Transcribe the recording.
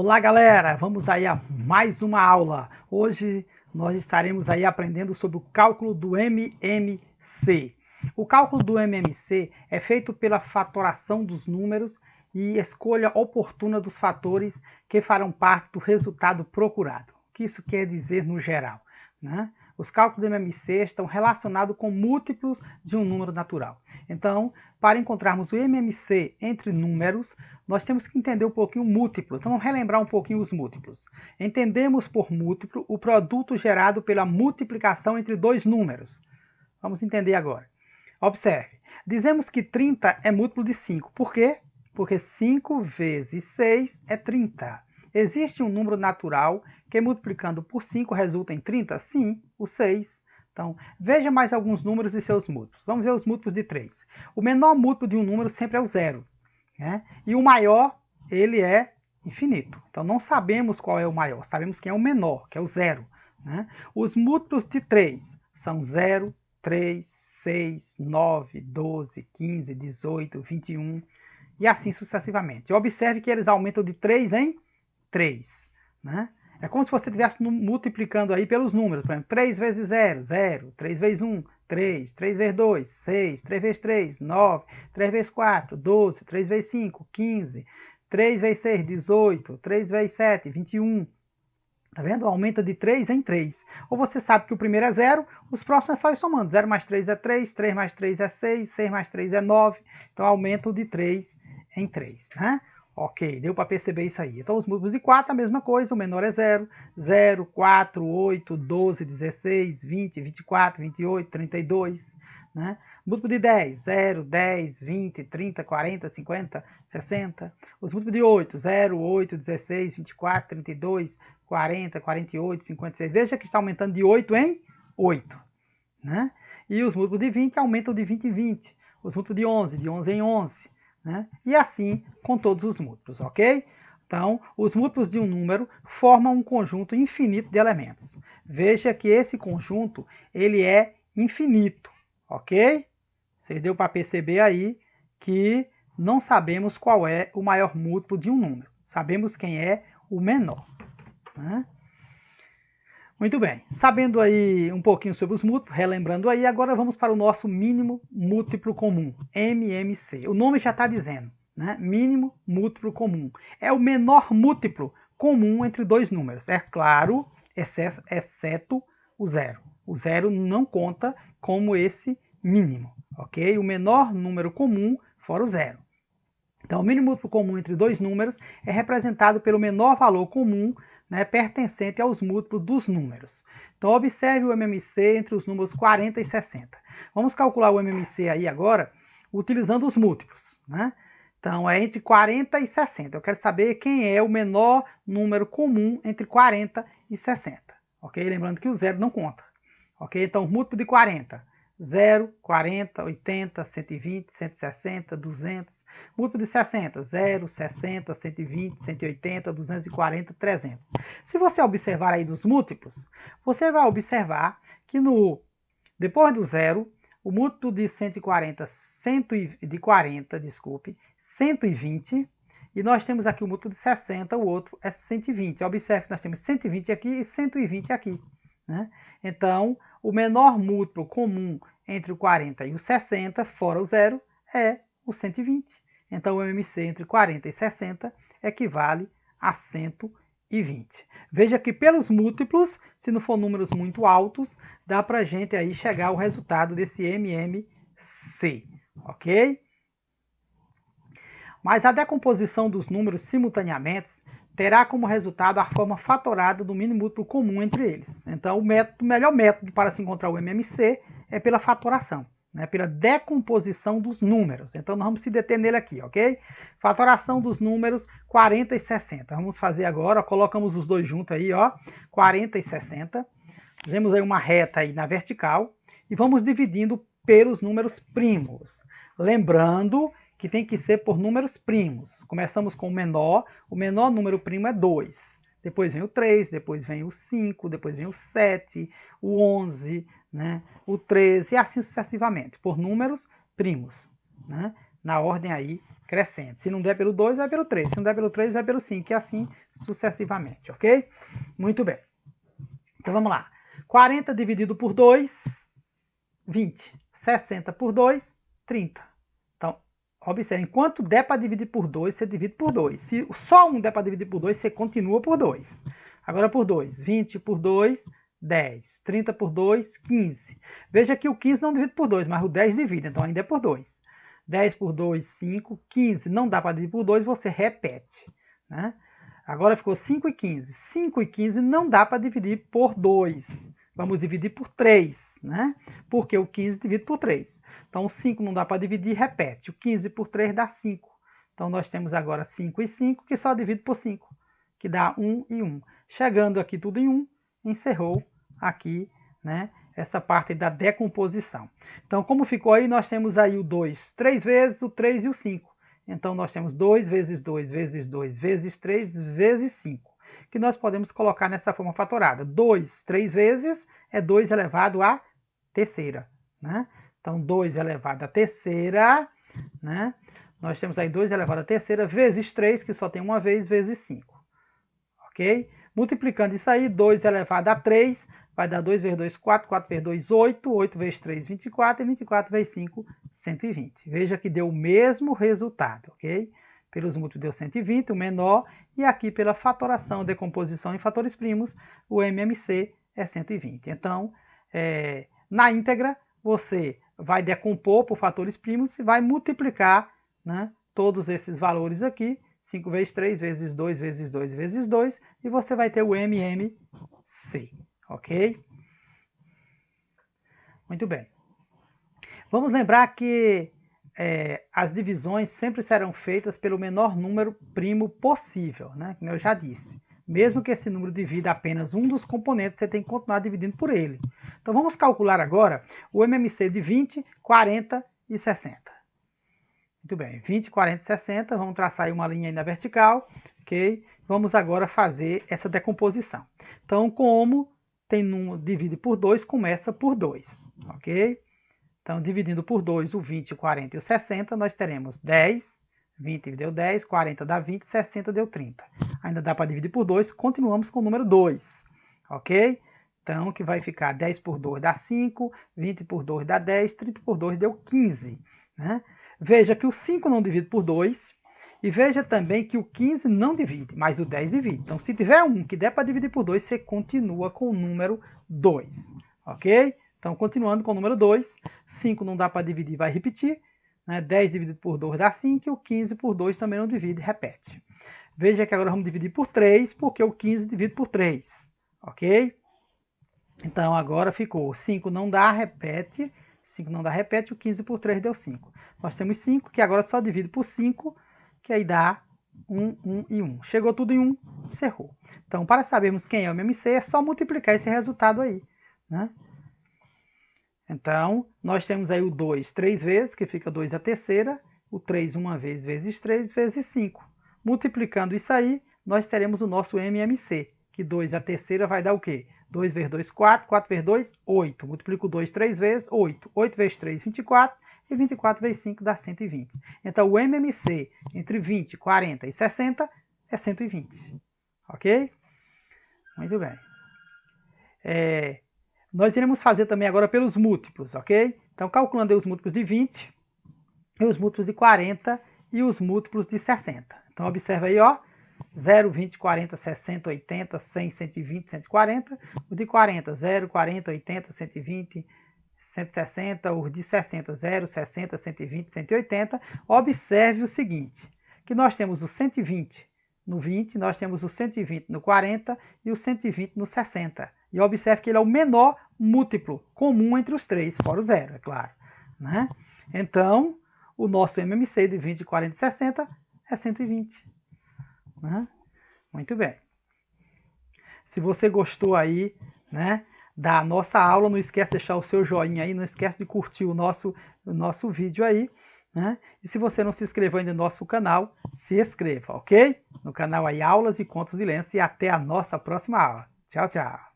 Olá galera, vamos aí a mais uma aula. Hoje nós estaremos aí aprendendo sobre o cálculo do MMC. O cálculo do MMC é feito pela fatoração dos números e escolha oportuna dos fatores que farão parte do resultado procurado. O que isso quer dizer no geral, né? Os cálculos do MMC estão relacionados com múltiplos de um número natural. Então, para encontrarmos o MMC entre números, nós temos que entender um pouquinho múltiplos. Então, vamos relembrar um pouquinho os múltiplos. Entendemos por múltiplo o produto gerado pela multiplicação entre dois números. Vamos entender agora. Observe. Dizemos que 30 é múltiplo de 5. Por quê? Porque 5 vezes 6 é 30. Existe um número natural que multiplicando por 5 resulta em 30? Sim, o 6. Então, veja mais alguns números e seus múltiplos. Vamos ver os múltiplos de 3. O menor múltiplo de um número sempre é o 0. Né? E o maior, ele é infinito. Então, não sabemos qual é o maior. Sabemos quem é o menor, que é o 0. Né? Os múltiplos de 3 são 0, 3, 6, 9, 12, 15, 18, 21 e assim sucessivamente. Observe que eles aumentam de 3 em 3. Né? É como se você estivesse multiplicando aí pelos números. Por exemplo, 3 vezes 0, 0. 3 vezes 1, 3. 3 vezes 2, 6. 3 vezes 3, 9. 3 vezes 4, 12. 3 vezes 5, 15. 3 vezes 6, 18. 3 vezes 7, 21. Tá vendo? Aumenta de 3 em 3. Ou você sabe que o primeiro é 0, os próximos é só ir somando. 0 mais 3 é 3, 3 mais 3 é 6, 6 mais 3 é 9. Então aumenta de 3 em 3. Né? Ok, deu para perceber isso aí. Então os múltiplos de 4 a mesma coisa, o menor é 0. 0, 4, 8, 12, 16, 20, 24, 28, 32. Né? Múltiplo de 10, 0, 10, 20, 30, 40, 50, 60. Os múltiplos de 8, 0, 8, 16, 24, 32, 40, 48, 56. Veja que está aumentando de 8 em 8. Né? E os múltiplos de 20 aumentam de 20 em 20. Os múltiplos de 11 em 11. Né? E assim com todos os múltiplos, ok? Então, os múltiplos de um número formam um conjunto infinito de elementos. Veja que esse conjunto ele é infinito, ok? Vocês deu para perceber aí que não sabemos qual é o maior múltiplo de um número. Sabemos quem é o menor. Né? Muito bem, sabendo aí um pouquinho sobre os múltiplos, relembrando aí, agora vamos para o nosso mínimo múltiplo comum, MMC. O nome já está dizendo, né? Mínimo múltiplo comum. É o menor múltiplo comum entre dois números. É claro, exceto o zero. O zero não conta como esse mínimo, ok? O menor número comum fora o zero. Então, o mínimo múltiplo comum entre dois números é representado pelo menor valor comum, né, pertencente aos múltiplos dos números. Então, observe o MMC entre os números 40 e 60. Vamos calcular o MMC aí agora, utilizando os múltiplos. Né? Então, é entre 40 e 60. Eu quero saber quem é o menor número comum entre 40 e 60. Ok? Lembrando que o zero não conta. Ok? Então, múltiplo de 40. 0, 40, 80, 120, 160, 200. Múltiplo de 60, 0, 60, 120, 180, 240, 300. Se você observar aí dos múltiplos, você vai observar que depois do zero, o múltiplo de 140, 120, e nós temos aqui o múltiplo de 60, o outro é 120. Observe que nós temos 120 aqui e 120 aqui. Né? Então, o menor múltiplo comum entre o 40 e o 60, fora o zero, é o 120. Então, o MMC entre 40 e 60 equivale a 120. Veja que pelos múltiplos, se não for números muito altos, dá para a gente aí chegar ao resultado desse MMC, ok? Mas a decomposição dos números simultaneamente terá como resultado a forma fatorada do mínimo múltiplo comum entre eles. Então, o melhor método para se encontrar o MMC é pela fatoração, né? Pela decomposição dos números. Então, nós vamos se deter nele aqui, ok? Fatoração dos números 40 e 60. Vamos fazer agora, colocamos os dois juntos aí, ó, 40 e 60. Fazemos aí uma reta aí na vertical e vamos dividindo pelos números primos. Lembrando que tem que ser por números primos. Começamos com o menor número primo é 2. Depois vem o 3, depois vem o 5, depois vem o 7, o 11, né? O 13 e assim sucessivamente, por números primos, né? Na ordem aí crescente. Se não der pelo 2, vai pelo 3. Se não der pelo 3, vai pelo 5 e assim sucessivamente, ok? Muito bem. Então vamos lá. 40 dividido por 2, 20. 60 por 2, 30. Então, observe, enquanto der para dividir por 2, você divide por 2. Se só um der para dividir por 2, você continua por 2. Agora por 2. 20 por 2, 10. 30 por 2, 15. Veja que o 15 não divide por 2, mas o 10 divide, então ainda é por 2. 10 por 2, 5. 15 não dá para dividir por 2, você repete, né? Agora ficou 5 e 15. 5 e 15 não dá para dividir por 2. Vamos dividir por 3, né? Porque o 15 divide por 3. Então, o 5 não dá para dividir, repete. O 15 por 3 dá 5. Então, nós temos agora 5 e 5, que só divide por 5, que dá 1 e 1. Chegando aqui tudo em 1, encerrou aqui, né, essa parte da decomposição. Então, como ficou aí, nós temos aí o 2 3 vezes, o 3 e o 5. Então, nós temos 2 vezes 2 vezes 2 vezes 3 vezes 5, que nós podemos colocar nessa forma fatorada. 2 3 vezes é 2 elevado à terceira, né? Então, 2 elevado à terceira, né? Nós temos aí 2 elevado à terceira vezes 3, que só tem uma vez, vezes 5. Ok? Multiplicando isso aí, 2 elevado a 3, vai dar 2 vezes 2, 4, 4 vezes 2, 8, 8 vezes 3, 24, e 24 vezes 5, 120. Veja que deu o mesmo resultado, ok? Pelos múltiplos deu 120, o menor, e aqui pela fatoração, decomposição em fatores primos, o MMC é 120. Então, na íntegra, você vai decompor por fatores primos e vai multiplicar, né, todos esses valores aqui, 5 vezes 3 vezes 2 vezes 2 vezes 2, e você vai ter o MMC, ok? Muito bem. Vamos lembrar que as divisões sempre serão feitas pelo menor número primo possível, né? Como eu já disse. Mesmo que esse número divida apenas um dos componentes, você tem que continuar dividindo por ele. Então vamos calcular agora o MMC de 20, 40 e 60. Muito bem, 20, 40 e 60, vamos traçar aí uma linha aí na vertical, ok? Vamos agora fazer essa decomposição. Então, como tem número divide por 2, começa por 2, ok? Então, dividindo por 2 o 20, o 40 e o 60, nós teremos 10, 20 deu 10, 40 dá 20, 60 deu 30. Ainda dá para dividir por 2, continuamos com o número 2, ok? Então, que vai ficar 10 por 2 dá 5, 20 por 2 dá 10, 30 por 2 deu 15, né? Veja que o 5 não divide por 2, e veja também que o 15 não divide, mas o 10 divide. Então, se tiver um que der para dividir por 2, você continua com o número 2, ok? Então, continuando com o número 2, 5 não dá para dividir, vai repetir, né? 10 dividido por 2 dá 5, e o 15 por 2 também não divide, repete. Veja que agora vamos dividir por 3, porque o 15 divide por 3, ok? Então, agora ficou 5 não dá, repete, 5 não dá, repete, o 15 por 3 deu 5. Nós temos 5, que agora só divide por 5, que aí dá 1, 1 e 1. Chegou tudo em 1, encerrou. Então, para sabermos quem é o MMC, é só multiplicar esse resultado aí, né? Então, nós temos aí o 2 3 vezes, que fica 2 a terceira, o 3 uma vez, vezes 3, vezes 5. Multiplicando isso aí, nós teremos o nosso MMC, que 2 a terceira vai dar o quê? 2 vezes 2, 4, 4 vezes 2, 8. Multiplico 2 3 vezes, 8. 8 vezes 3, 24. E 24 vezes 5 dá 120. Então, o MMC entre 20, 40 e 60 é 120. Ok? Muito bem. Nós iremos fazer também agora pelos múltiplos, ok? Então, calculando aí os múltiplos de 20, e os múltiplos de 40 e os múltiplos de 60. Então, observa aí, ó. 0, 20, 40, 60, 80, 100, 120, 140. O de 40, 0, 40, 80, 120, 160, os de 60, 0, 60, 120, 180. Observe o seguinte, que nós temos o 120 no 20, nós temos o 120 no 40 e o 120 no 60. E observe que ele é o menor múltiplo comum entre os três, fora o 0, é claro, né? Então, o nosso MMC de 20, 40 e 60 é 120. Né? Muito bem. Se você gostou aí, né, da nossa aula, não esquece de deixar o seu joinha aí, não esquece de curtir o nosso vídeo aí, né? E se você não se inscreveu ainda no nosso canal, se inscreva, ok? No canal aí Aulas e Contos de Lenço, e até a nossa próxima aula. Tchau, tchau.